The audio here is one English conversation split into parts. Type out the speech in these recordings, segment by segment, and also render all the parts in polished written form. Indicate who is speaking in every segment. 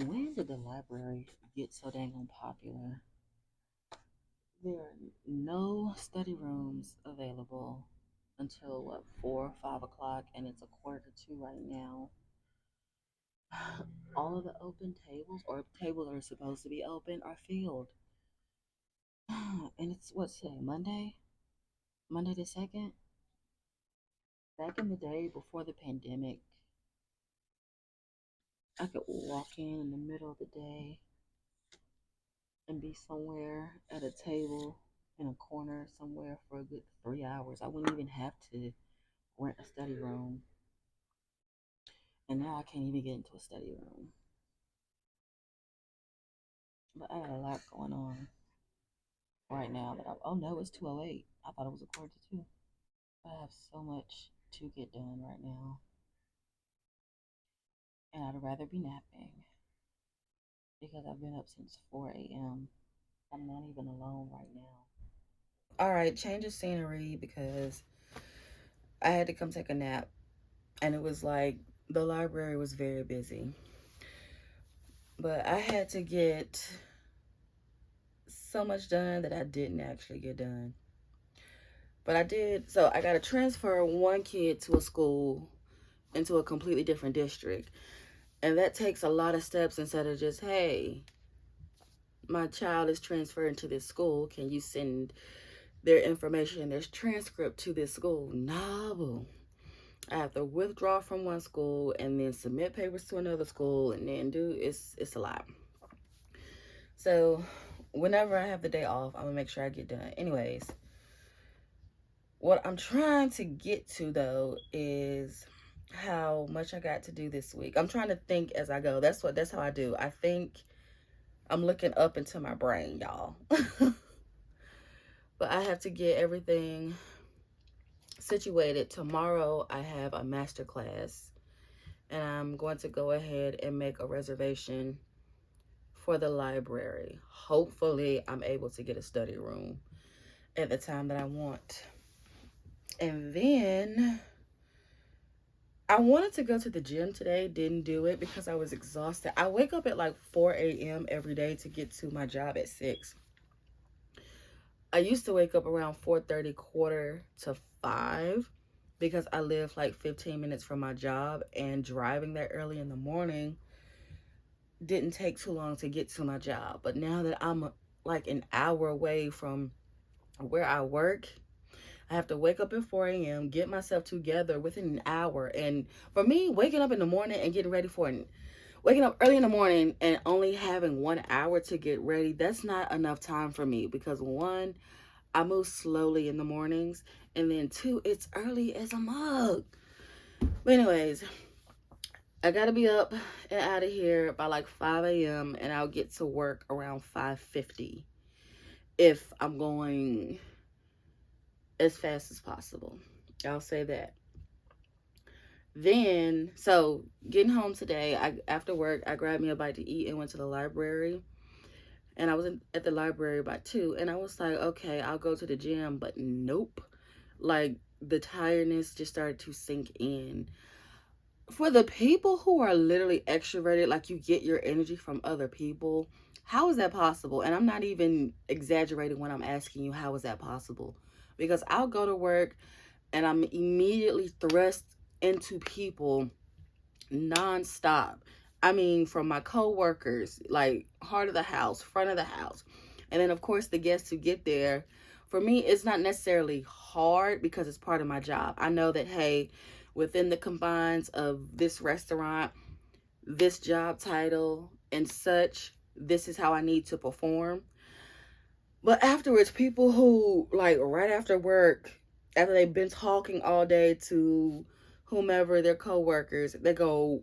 Speaker 1: When did the library get so dang on popular? There are no study rooms available until what, 4 or 5 o'clock, and it's a quarter to two right now. All of the open tables or tables that are supposed to be open are filled. And it's what's today? Monday? Monday the 2nd? Back in the day before the pandemic, I could walk in the middle of the day and be somewhere at a table in a corner somewhere for a good 3 hours. I wouldn't even have to rent a study room. And now I can't even get into a study room. But I got a lot going on right now that oh no, it's 2:08. I thought it was a quarter to two. I have so much to get done right now. And I'd rather be napping because I've been up since 4 a.m. I'm not even alone right now. All right, change of scenery because I had to come take a nap, and it was like the library was very busy. But I had to get so much done that I didn't actually get done. But I did. So I got to transfer one kid to a school into a completely different district. And that takes a lot of steps instead of just, hey, my child is transferring to this school. Can you send their information and their transcript to this school? No. I have to withdraw from one school and then submit papers to another school and then it's a lot. So whenever I have the day off, I'm gonna make sure I get done. Anyways, what I'm trying to get to though is how much I got to do this week. I'm trying to think as I go. That's how I do. I think I'm looking up into my brain, y'all. But I have to get everything situated. Tomorrow I have a master class and I'm going to go ahead and make a reservation for the library. Hopefully I'm able to get a study room at the time that I want. And then I wanted to go to the gym today, didn't do it because I was exhausted. I wake up at like 4 a.m. every day to get to my job at 6. I used to wake up around 4:30, quarter to 5 because I live like 15 minutes from my job, and driving there early in the morning didn't take too long to get to my job. But now that I'm like an hour away from where I work, I have to wake up at 4 a.m., get myself together within an hour. And for me, waking up in the morning and getting ready for it, waking up early in the morning and only having 1 hour to get ready, that's not enough time for me because one, I move slowly in the mornings, and then two, it's early as a mug. But anyways, I gotta be up and out of here by like 5 a.m. and I'll get to work around 5:50 if I'm going as fast as possible. I'll say that. Then, so getting home today, after work, I grabbed me a bite to eat and went to the library. And I was at the library by 2, and I was like, okay, I'll go to the gym, but nope. Like the tiredness just started to sink in. For the people who are literally extroverted, like you get your energy from other people, how is that possible? And I'm not even exaggerating when I'm asking you, how is that possible? Because I'll go to work and I'm immediately thrust into people nonstop. I mean, from my coworkers, like heart of the house, front of the house, and then of course the guests who get there. For me, it's not necessarily hard because it's part of my job. I know that, hey, within the confines of this restaurant, this job title and such, this is how I need to perform. But afterwards, people who, like, right after work, after they've been talking all day to whomever their coworkers, they go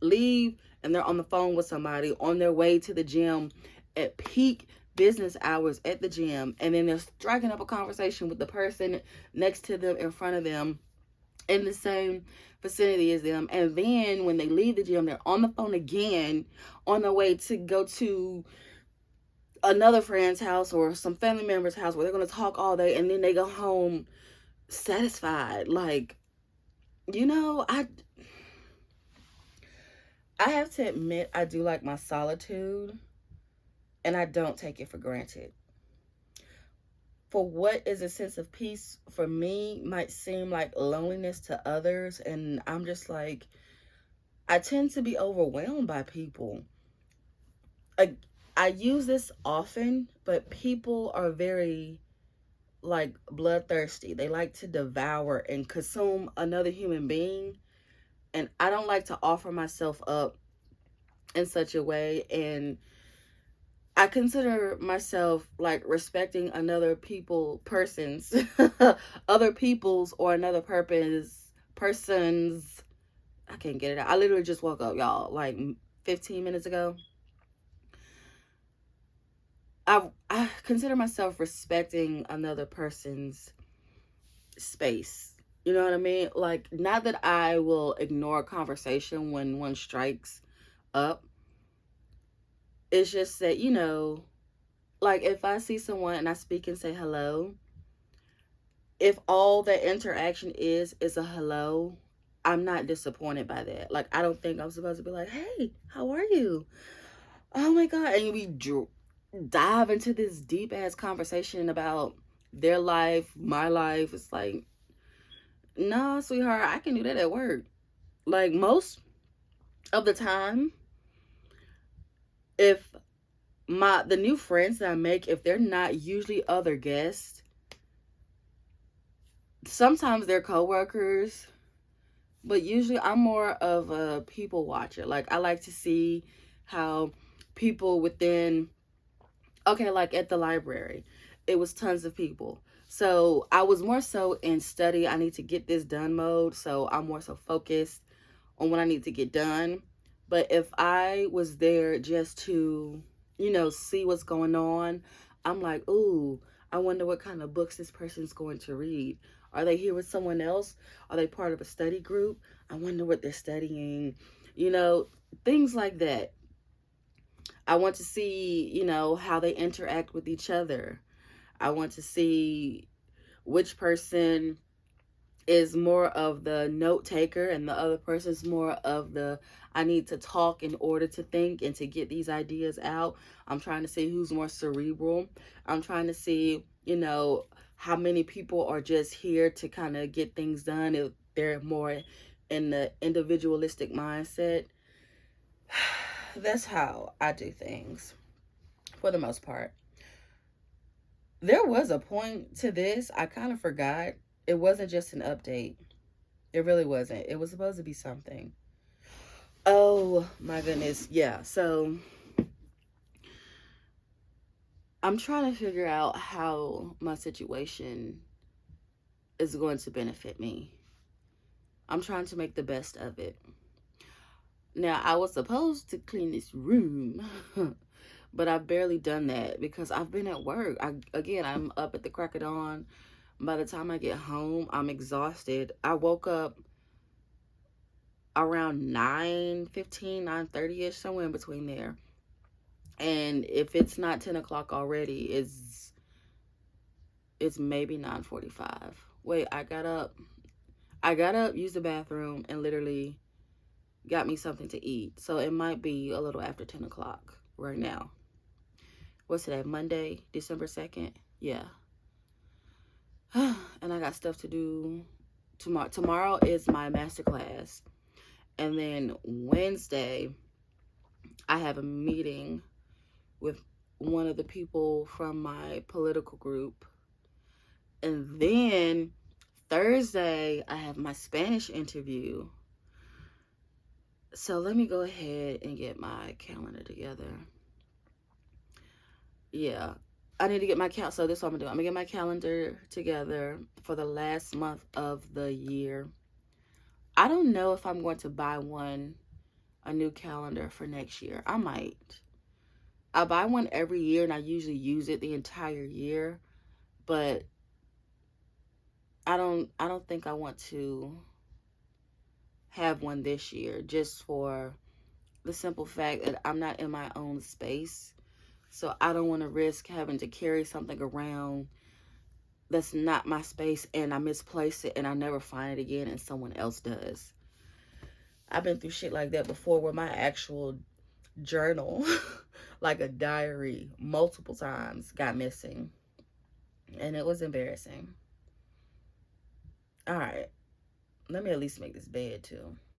Speaker 1: leave and they're on the phone with somebody on their way to the gym at peak business hours at the gym, and then they're striking up a conversation with the person next to them, in front of them, in the same vicinity as them. And then when they leave the gym, they're on the phone again on their way to go to another friend's house or some family member's house where they're going to talk all day, and then they go home satisfied. Like, you know, I have to admit, I do like my solitude, and I don't take it for granted. For what is a sense of peace for me might seem like loneliness to others, and I'm just like, I tend to be overwhelmed by people. I use this often, but people are very like bloodthirsty. They like to devour and consume another human being, and I don't like to offer myself up in such a way. And I consider myself like respecting another person's other people's or another person's. I can't get it out. I literally just woke up, y'all, like 15 minutes ago. I consider myself respecting another person's space. You know what I mean? Like, not that I will ignore a conversation when one strikes up. It's just that, like if I see someone and I speak and say hello, if all the interaction is a hello, I'm not disappointed by that. Like, I don't think I'm supposed to be like, hey, how are you? Oh my God. And we dive into this deep ass conversation about their life, my life. It's like, nah, sweetheart, I can do that at work. Like, most of the time, if the new friends that I make, if they're not usually other guests, sometimes they're coworkers, but usually I'm more of a people watcher. Like, I like to see how people within, okay, like at the library, it was tons of people. So I was more so in study, I need to get this done mode. So I'm more so focused on what I need to get done. But if I was there just to, see what's going on, I'm like, ooh, I wonder what kind of books this person's going to read. Are they here with someone else? Are they part of a study group? I wonder what they're studying. Things like that. I want to see, how they interact with each other. I want to see which person is more of the note taker and the other person's more of the I need to talk in order to think and to get these ideas out. I'm trying to see who's more cerebral. I'm trying to see, how many people are just here to kind of get things done if they're more in the individualistic mindset. That's how I do things for the most part. There was a point to this. I kind of forgot. It wasn't just an update. It really wasn't. It was supposed to be something. Oh my goodness. Yeah. So I'm trying to figure out how my situation is going to benefit me. I'm trying to make the best of it. Now, I was supposed to clean this room, but I've barely done that because I've been at work. I'm up at the crack of dawn. By the time I get home, I'm exhausted. I woke up around 9:15, 9:30ish, somewhere in between there. And if it's not 10 o'clock already, it's maybe 9:45. Wait, I got up, used the bathroom, and literally got me something to eat. So it might be a little after 10 o'clock right now. What's today? Monday, December 2nd? Yeah. And I got stuff to do tomorrow. Tomorrow is my master class. And then Wednesday, I have a meeting with one of the people from my political group. And then Thursday, I have my Spanish interview. So let me go ahead and get my calendar together. Yeah, I need to get my calendar. So this is what I'm gonna do. I'm gonna get my calendar together for the last month of the year. I don't know if I'm going to buy a new calendar for next year. I might. I buy one every year and I usually use it the entire year, but I don't think I want to have one this year just for the simple fact that I'm not in my own space. So I don't want to risk having to carry something around that's not my space and I misplace it and I never find it again and someone else does. I've been through shit like that before where my actual journal, like a diary, multiple times got missing. And it was embarrassing. All right. Let me at least make this bed too.